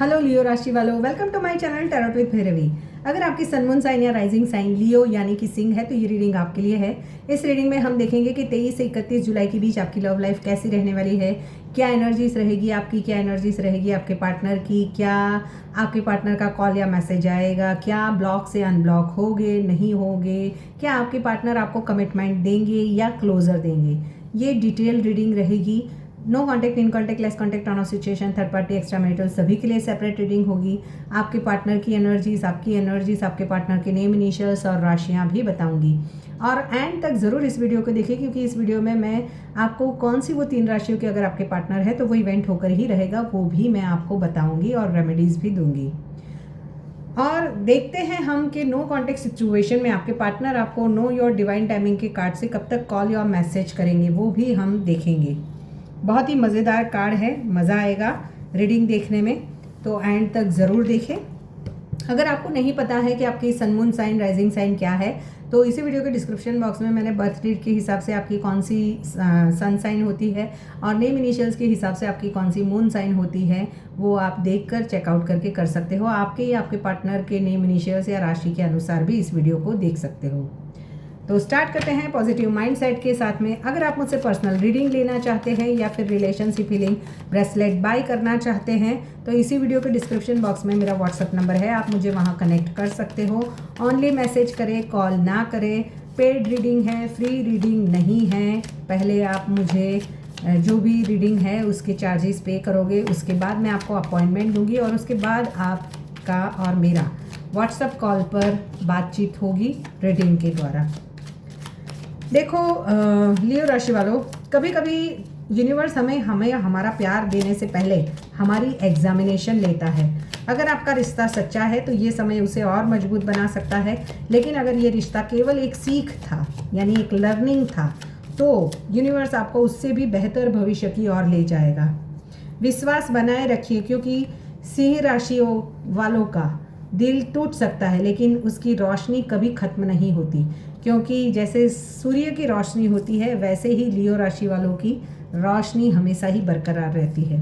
Hello Leo राशि वालों, welcome to my channel tarot with Bhairavi. अगर आपकी सन मून साइन या राइजिंग साइन लियो यानी कि सिंह है तो ये रीडिंग आपके लिए है। इस रीडिंग में हम देखेंगे कि 23 से 31 जुलाई के बीच आपकी लव लाइफ कैसी रहने वाली है, क्या एनर्जीज रहेगी आपकी, क्या एनर्जीज रहेगी आपके पार्टनर की, क्या आपके पार्टनर का कॉल या मैसेज आएगा, क्या ब्लॉक से अनब्लॉक होगे नहीं होगे, क्या आपके पार्टनर आपको कमिटमेंट देंगे या क्लोजर देंगे। ये डिटेल रीडिंग रहेगी। No contact, in contact, less contact, on off situation, third party, extra marital सभी के लिए सेपरेट रीडिंग होगी। आपके पार्टनर की एनर्जीज, आपकी एनर्जीज, आपके पार्टनर के नेम, इनिशियल्स और राशियां भी बताऊंगी। और एंड तक ज़रूर इस वीडियो को देखिए क्योंकि इस वीडियो में मैं आपको कौन सी वो 3 राशियों के अगर आपके पार्टनर है तो वो इवेंट होकर ही रहेगा, वो भी मैं आपको बताऊँगी और रेमेडीज़ भी दूंगी। और देखते हैं हम कि नो कॉन्टेक्ट सिचुएशन में आपके पार्टनर आपको नो योर डिवाइन टाइमिंग के कार्ड से कब तक कॉल या मैसेज करेंगे, वो भी हम देखेंगे। बहुत ही मज़ेदार कार्ड है, मज़ा आएगा रीडिंग देखने में, तो एंड तक ज़रूर देखें। अगर आपको नहीं पता है कि आपकी sun moon sign rising sign क्या है तो इसी वीडियो के डिस्क्रिप्शन बॉक्स में मैंने बर्थ डेट के हिसाब से आपकी कौन सी सन साइन होती है और नेम इनिशियल्स के हिसाब से आपकी कौन सी मून साइन होती है वो आप देखकर चेकआउट करके कर सकते हो। आपके या आपके पार्टनर के नेम इनिशियल्स या राशि के अनुसार भी इस वीडियो को देख सकते हो। तो स्टार्ट करते हैं पॉजिटिव माइंडसेट के साथ में। अगर आप मुझसे पर्सनल रीडिंग लेना चाहते हैं या फिर रिलेशनशिप हीलिंग ब्रेसलेट बाय करना चाहते हैं तो इसी वीडियो के डिस्क्रिप्शन बॉक्स में मेरा व्हाट्सअप नंबर है, आप मुझे वहां कनेक्ट कर सकते हो। ओनली मैसेज करें, कॉल ना करें। पेड रीडिंग है, फ्री रीडिंग नहीं है। पहले आप मुझे जो भी रीडिंग है उसके चार्जेस पे करोगे, उसके बाद मैं आपको अपॉइंटमेंट दूंगी और उसके बाद आपका और मेरा व्हाट्सएप कॉल पर बातचीत होगी रीडिंग के द्वारा। देखो लियो राशि वालों, कभी कभी यूनिवर्स हमें हमारा प्यार देने से पहले हमारी एग्जामिनेशन लेता है। अगर आपका रिश्ता सच्चा है तो ये समय उसे और मजबूत बना सकता है, लेकिन अगर ये रिश्ता केवल एक सीख था यानी एक लर्निंग था तो यूनिवर्स आपको उससे भी बेहतर भविष्य की ओर ले जाएगा। विश्वास बनाए रखिए क्योंकि सिंह राशियों वालों का दिल टूट सकता है लेकिन उसकी रोशनी कभी ख़त्म नहीं होती, क्योंकि जैसे सूर्य की रोशनी होती है वैसे ही लियो राशि वालों की रोशनी हमेशा ही बरकरार रहती है।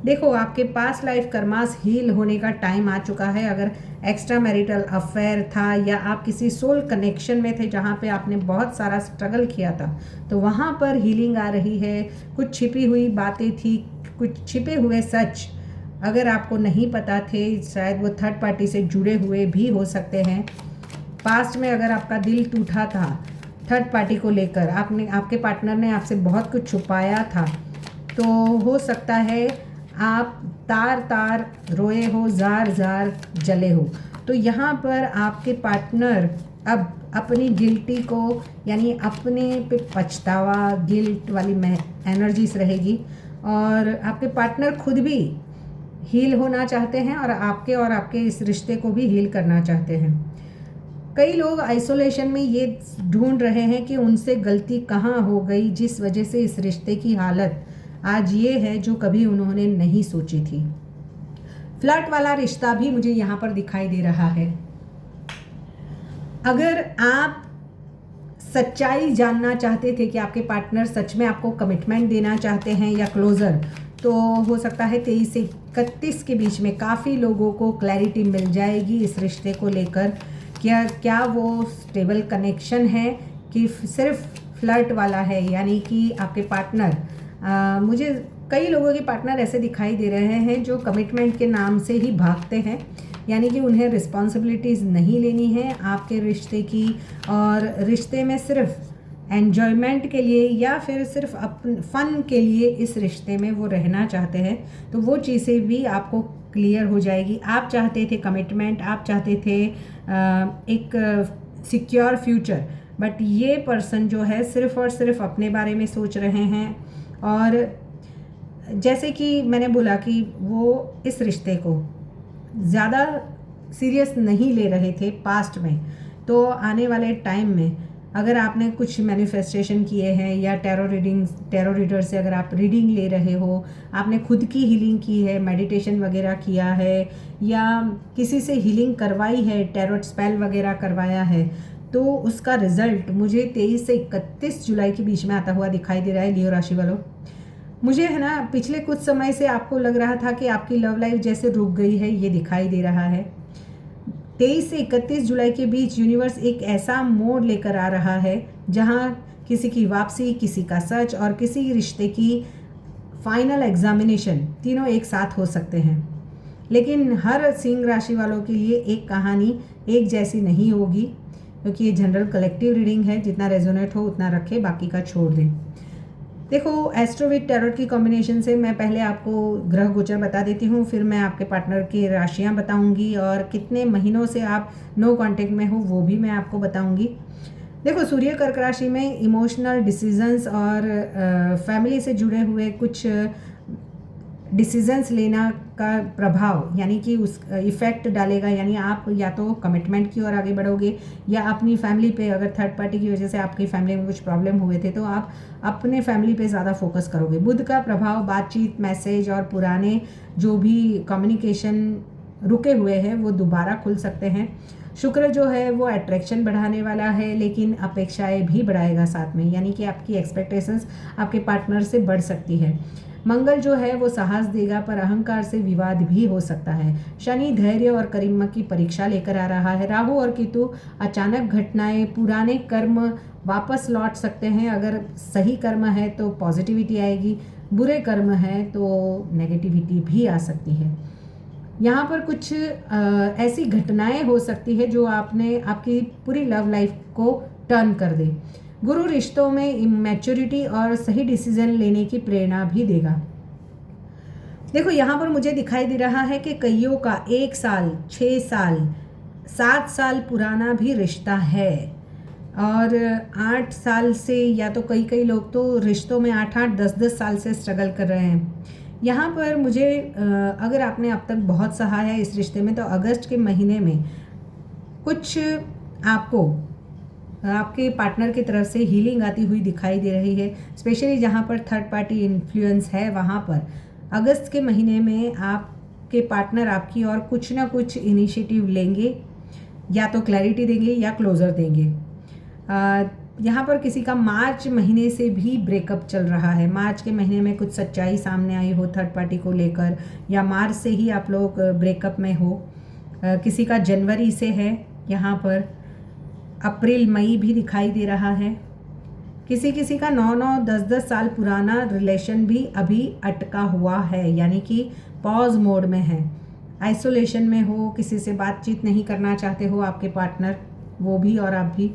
देखो, आपके पास लाइफ कर्मास हील होने का टाइम आ चुका है। अगर एक्स्ट्रा मैरिटल अफेयर था या आप किसी सोल कनेक्शन में थे जहाँ पे आपने बहुत सारा स्ट्रगल किया था तो वहाँ पर हीलिंग आ रही है। कुछ छिपी हुई बातें थी, कुछ छिपे हुए सच अगर आपको नहीं पता थे, शायद वो थर्ड पार्टी से जुड़े हुए भी हो सकते हैं। पास्ट में अगर आपका दिल टूटा था थर्ड पार्टी को लेकर, आपके पार्टनर ने आपसे बहुत कुछ छुपाया था, तो हो सकता है आप तार तार रोए हो, जार जार जले हो। तो यहाँ पर आपके पार्टनर अब अपनी गिल्टी को यानी अपने पे पछतावा, गिल्ट वाली एनर्जीज रहेगी और आपके पार्टनर खुद भी हील होना चाहते हैं और आपके इस रिश्ते को भी हील करना चाहते हैं। कई लोग आइसोलेशन में ये ढूंढ रहे हैं कि उनसे गलती कहाँ हो गई जिस वजह से इस रिश्ते की हालत आज ये है जो कभी उन्होंने नहीं सोची थी। फ्लर्ट वाला रिश्ता भी मुझे यहाँ पर दिखाई दे रहा है। अगर आप सच्चाई जानना चाहते थे कि आपके पार्टनर सच में आपको कमिटमेंट देना चाहते हैं या क्लोजर, तो हो सकता है 23 से 31 के बीच में काफ़ी लोगों को क्लैरिटी मिल जाएगी इस रिश्ते को लेकर। क्या वो स्टेबल कनेक्शन है कि सिर्फ फ्लर्ट वाला है, यानी कि आपके पार्टनर मुझे कई लोगों के पार्टनर ऐसे दिखाई दे रहे हैं जो कमिटमेंट के नाम से ही भागते हैं, यानी कि उन्हें रिस्पॉन्सिबिलिटीज़ नहीं लेनी है आपके रिश्ते की और रिश्ते में सिर्फ एन्जॉयमेंट के लिए या फिर सिर्फ फन के लिए इस रिश्ते में वो रहना चाहते हैं। तो वो चीज़ें भी आपको क्लियर हो जाएगी। आप चाहते थे कमिटमेंट, आप चाहते थे एक सिक्योर फ्यूचर, बट ये पर्सन जो है सिर्फ और सिर्फ अपने बारे में सोच रहे हैं और जैसे कि मैंने बोला कि वो इस रिश्ते को ज़्यादा सीरियस नहीं ले रहे थे पास्ट में, तो आने वाले टाइम में अगर आपने कुछ मैनिफेस्टेशन किए हैं या टैरो रीडर से अगर आप रीडिंग ले रहे हो, आपने खुद की हीलिंग की है, मेडिटेशन वगैरह किया है या किसी से हीलिंग करवाई है, टैरोट स्पेल वगैरह करवाया है, तो उसका रिजल्ट मुझे 23 से 31 जुलाई के बीच में आता हुआ दिखाई दे रहा है लियो राशि वालों। मुझे है ना पिछले कुछ समय से आपको लग रहा था कि आपकी लव लाइफ जैसे रुक गई है, ये दिखाई दे रहा है। 23 से 31 जुलाई के बीच यूनिवर्स एक ऐसा मोड़ लेकर आ रहा है जहां किसी की वापसी, किसी का सच और किसी रिश्ते की फाइनल एग्जामिनेशन तीनों एक साथ हो सकते हैं। लेकिन हर सिंह राशि वालों के लिए एक कहानी एक जैसी नहीं होगी, क्योंकि ये जनरल कलेक्टिव रीडिंग है। जितना रेजोनेट हो उतना रखें, बाकी का छोड़ दें। देखो, एस्ट्रो विद टैरोट की कॉम्बिनेशन से मैं पहले आपको ग्रह गोचर बता देती हूँ, फिर मैं आपके पार्टनर की राशियाँ बताऊँगी और कितने महीनों से आप नो कांटेक्ट में हो वो भी मैं आपको बताऊँगी। देखो, सूर्य कर्क राशि में इमोशनल डिसीजंस और फैमिली से जुड़े हुए कुछ डिसीजंस लेना का प्रभाव यानी कि उस इफ़ेक्ट डालेगा। यानी आप या तो कमिटमेंट की ओर आगे बढ़ोगे या अपनी फैमिली पे, अगर थर्ड पार्टी की वजह से आपकी फैमिली में कुछ प्रॉब्लम हुए थे तो आप अपने फैमिली पे ज़्यादा फोकस करोगे। बुध का प्रभाव बातचीत, मैसेज और पुराने जो भी कम्युनिकेशन रुके हुए हैं वो दोबारा खुल सकते हैं। शुक्र जो है वो अट्रैक्शन बढ़ाने वाला है, लेकिन अपेक्षाएं भी बढ़ाएगा साथ में, यानी कि आपकी एक्सपेक्टेशंस आपके पार्टनर से बढ़ सकती है। मंगल जो है वो साहस देगा, पर अहंकार से विवाद भी हो सकता है। शनि धैर्य और करिश्मा की परीक्षा लेकर आ रहा है। राहु और केतु अचानक घटनाएं, पुराने कर्म वापस लौट सकते हैं। अगर सही कर्म है तो पॉजिटिविटी आएगी, बुरे कर्म है तो नेगेटिविटी भी आ सकती है। यहाँ पर कुछ ऐसी घटनाएं हो सकती है जो आपकी पूरी लव लाइफ को टर्न कर दे। गुरु रिश्तों में मैच्योरिटी और सही डिसीजन लेने की प्रेरणा भी देगा। देखो, यहाँ पर मुझे दिखाई दे रहा है कि कईयों का 1 साल, 6 साल, 7 साल पुराना भी रिश्ता है और 8 साल से, या तो कई लोग तो रिश्तों में 8-8, 10-10 साल से स्ट्रगल कर रहे हैं। यहाँ पर मुझे अगर आपने अब तक बहुत सहा है इस रिश्ते में, तो अगस्त के महीने में कुछ आपको आपके पार्टनर की तरफ से हीलिंग आती हुई दिखाई दे रही है। स्पेशली जहाँ पर थर्ड पार्टी इन्फ्लुएंस है, वहाँ पर अगस्त के महीने में आपके पार्टनर आपकी और कुछ ना कुछ इनिशिएटिव लेंगे, या तो क्लैरिटी देंगे या क्लोजर देंगे। यहाँ पर किसी का मार्च महीने से भी ब्रेकअप चल रहा है। मार्च के महीने में कुछ सच्चाई सामने आई हो थर्ड पार्टी को लेकर, या मार्च से ही आप लोग ब्रेकअप में हो। किसी का जनवरी से है, यहाँ पर अप्रैल मई भी दिखाई दे रहा है। किसी का 9-9, 10-10 साल पुराना रिलेशन भी अभी अटका हुआ है, यानी कि पॉज मोड में है, आइसोलेशन में हो, किसी से बातचीत नहीं करना चाहते हो आपके पार्टनर, वो भी और आप भी।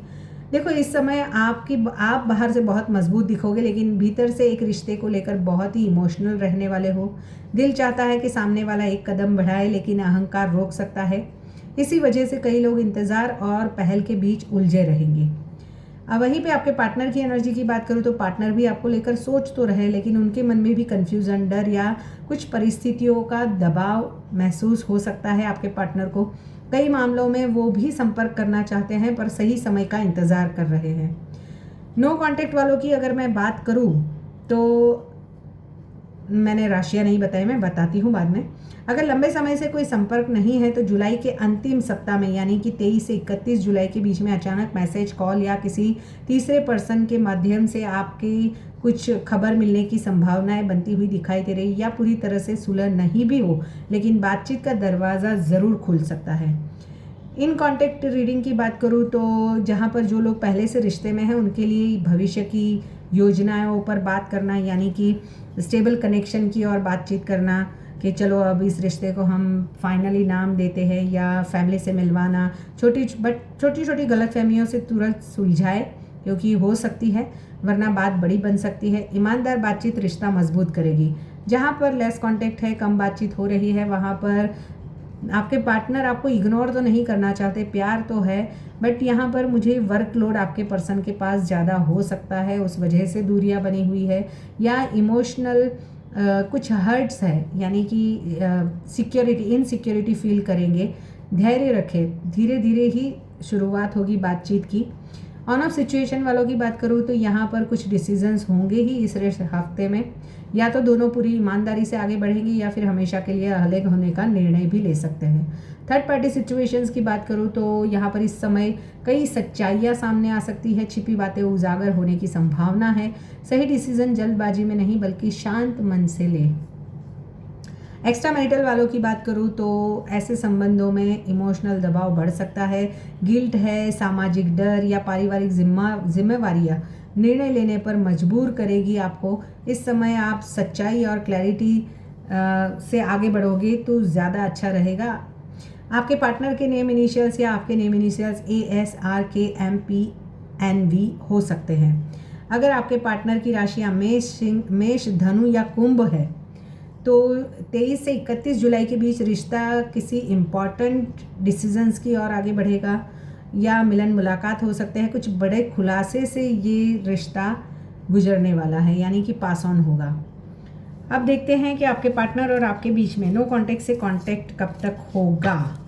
देखो, इस समय आप बाहर से बहुत मजबूत दिखोगे, लेकिन भीतर से एक रिश्ते को लेकर बहुत ही इमोशनल रहने वाले हो। दिल चाहता है कि सामने वाला एक कदम बढ़ाए, लेकिन अहंकार रोक सकता है। इसी वजह से कई लोग इंतज़ार और पहल के बीच उलझे रहेंगे। अब वहीं पे आपके पार्टनर की एनर्जी की बात करूँ तो पार्टनर भी आपको लेकर सोच तो रहे, लेकिन उनके मन में भी कन्फ्यूज़न, डर या कुछ परिस्थितियों का दबाव महसूस हो सकता है आपके पार्टनर को। कई मामलों में वो भी संपर्क करना चाहते हैं, पर सही समय का इंतज़ार कर रहे हैं। नो कांटेक्ट वालों की अगर मैं बात करूँ तो मैंने राशियाँ नहीं बताई, मैं बताती हूँ बाद में। अगर लंबे समय से कोई संपर्क नहीं है तो जुलाई के अंतिम सप्ताह में, यानी कि 23 से 31 जुलाई के बीच में अचानक मैसेज, कॉल या किसी तीसरे पर्सन के माध्यम से आपकी कुछ खबर मिलने की संभावनाएं बनती हुई दिखाई दे रही, या पूरी तरह से सुलह नहीं भी हो, लेकिन बातचीत का दरवाज़ा ज़रूर खुल सकता है। इन कॉन्टेक्ट रीडिंग की बात करूँ तो जहाँ पर जो लोग पहले से रिश्ते में हैं उनके लिए भविष्य की योजनाओं पर बात करना, यानी कि स्टेबल कनेक्शन की और बातचीत करना कि चलो अब इस रिश्ते को हम फाइनली नाम देते हैं, या फैमिली से मिलवाना, छोटी छोटी गलतफहमियों से तुरंत सुलझाए, क्योंकि हो सकती है वरना बात बड़ी बन सकती है। ईमानदार बातचीत रिश्ता मजबूत करेगी। जहाँ पर लेस कांटेक्ट है, कम बातचीत हो रही है, वहाँ पर आपके पार्टनर आपको इग्नोर तो नहीं करना चाहते, प्यार तो है, बट यहाँ पर मुझे वर्कलोड आपके पर्सन के पास ज़्यादा हो सकता है, उस वजह से दूरियाँ बनी हुई है, या इमोशनल कुछ हर्ट्स है, यानी कि इनसिक्योरिटी फील करेंगे। धैर्य रखें, धीरे धीरे ही शुरुआत होगी बातचीत की। ऑन ऑफ सिचुएशन वालों की बात करूँ तो यहाँ पर कुछ डिसीजंस होंगे ही इस हफ्ते में, या तो दोनों पूरी ईमानदारी से आगे बढ़ेंगे या फिर हमेशा के लिए अलग होने का निर्णय भी ले सकते हैं। थर्ड पार्टी सिचुएशंस की बात करूँ तो यहाँ पर इस समय कई सच्चाइयाँ सामने आ सकती है, छिपी बातें उजागर होने की संभावना है। सही डिसीजन जल्दबाजी में नहीं बल्कि शांत मन से ले। एक्स्ट्रा मैरिटल वालों की बात करूँ तो ऐसे संबंधों में इमोशनल दबाव बढ़ सकता है, गिल्ट है, सामाजिक डर या पारिवारिक जिम्मेवारियाँ निर्णय लेने पर मजबूर करेगी आपको। इस समय आप सच्चाई और क्लैरिटी से आगे बढ़ोगे तो ज़्यादा अच्छा रहेगा। आपके पार्टनर के नेम इनिशियल्स या आपके नेम इनिशियल्स ASRKMPNV हो सकते हैं। अगर आपके पार्टनर की राशियाँ मेष, धनु या कुंभ है तो 23 से 31 जुलाई के बीच रिश्ता किसी इम्पॉर्टेंट डिसीजंस की ओर आगे बढ़ेगा या मिलन मुलाकात हो सकते हैं। कुछ बड़े खुलासे से ये रिश्ता गुजरने वाला है, यानी कि पास ऑन होगा। अब देखते हैं कि आपके पार्टनर और आपके बीच में नो कांटेक्ट से कांटेक्ट कब तक होगा।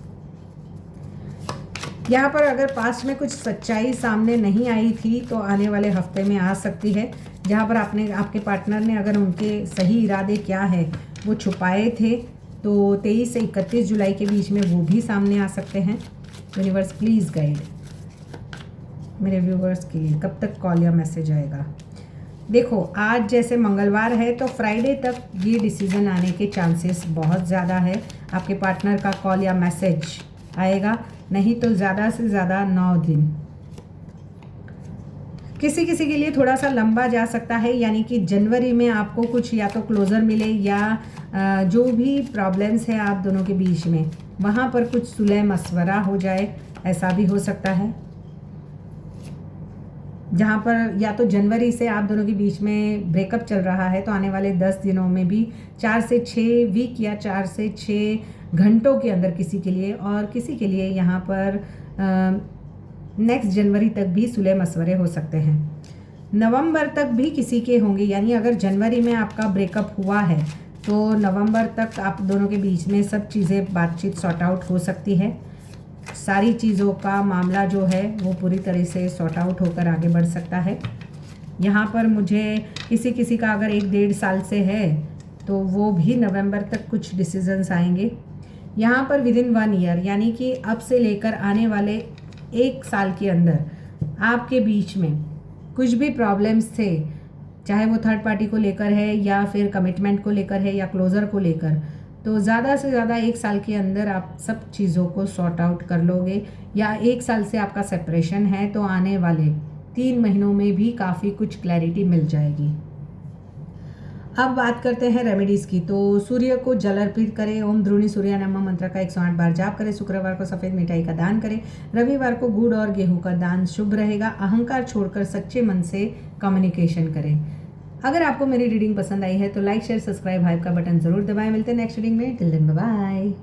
यहाँ पर अगर पास्ट में कुछ सच्चाई सामने नहीं आई थी तो आने वाले हफ्ते में आ सकती है, जहाँ पर आपके पार्टनर ने अगर उनके सही इरादे क्या है वो छुपाए थे तो 23 से 31 जुलाई के बीच में वो भी सामने आ सकते हैं। यूनिवर्स प्लीज़ गाइड मेरे व्यूवर्स के लिए कब तक कॉल या मैसेज आएगा। देखो, आज जैसे मंगलवार है तो फ्राइडे तक ये डिसीज़न आने के चांसेस बहुत ज़्यादा है। आपके पार्टनर का कॉल या मैसेज आएगा, नहीं तो ज़्यादा से ज़्यादा 9 दिन। किसी किसी के लिए थोड़ा सा लंबा जा सकता है, यानी कि जनवरी में आपको कुछ या तो क्लोज़र मिले या जो भी प्रॉब्लम्स है आप दोनों के बीच में वहाँ पर कुछ सुलह मशवरा हो जाए, ऐसा भी हो सकता है। जहाँ पर या तो जनवरी से आप दोनों के बीच में ब्रेकअप चल रहा है तो आने वाले 10 दिनों में भी 4 से 6 वीक या 4 से 6 घंटों के अंदर किसी के लिए, और किसी के लिए यहाँ पर नेक्स्ट जनवरी तक भी सुलह मशवरे हो सकते हैं। नवंबर तक भी किसी के होंगे, यानी अगर जनवरी में आपका ब्रेकअप हुआ है तो नवंबर तक आप दोनों के बीच में सब चीज़ें बातचीत सॉर्ट आउट हो सकती है। सारी चीज़ों का मामला जो है वो पूरी तरह से सॉर्ट आउट होकर आगे बढ़ सकता है। यहाँ पर मुझे किसी का अगर 1-1.5 साल से है तो वो भी नवंबर तक कुछ डिसीजंस आएंगे। यहाँ पर विदिन 1 ईयर, यानी कि अब से लेकर आने वाले 1 साल के अंदर आपके बीच में कुछ भी प्रॉब्लम्स थे, चाहे वो थर्ड पार्टी को लेकर है या फिर कमिटमेंट को लेकर है या क्लोज़र को लेकर, तो ज़्यादा से ज़्यादा 1 साल के अंदर आप सब चीज़ों को सॉर्ट आउट कर लोगे। या 1 साल से आपका सेपरेशन है तो आने वाले 3 महीनों में भी काफ़ी कुछ क्लैरिटी मिल जाएगी। अब बात करते हैं रेमेडीज़ की। तो सूर्य को जल अर्पित करें, ओम ध्रुणी सूर्य नमः मंत्र का 108 बार जाप करें। शुक्रवार को सफ़ेद मिठाई का दान करें। रविवार को गुड़ और गेहूं का दान शुभ रहेगा। अहंकार छोड़कर सच्चे मन से कम्युनिकेशन करें। अगर आपको मेरी रीडिंग पसंद आई है तो लाइक शेयर सब्सक्राइब हाइप का बटन ज़रूर दबाएं। मिलते हैं नेक्स्ट रीडिंग में। Till then bye bye.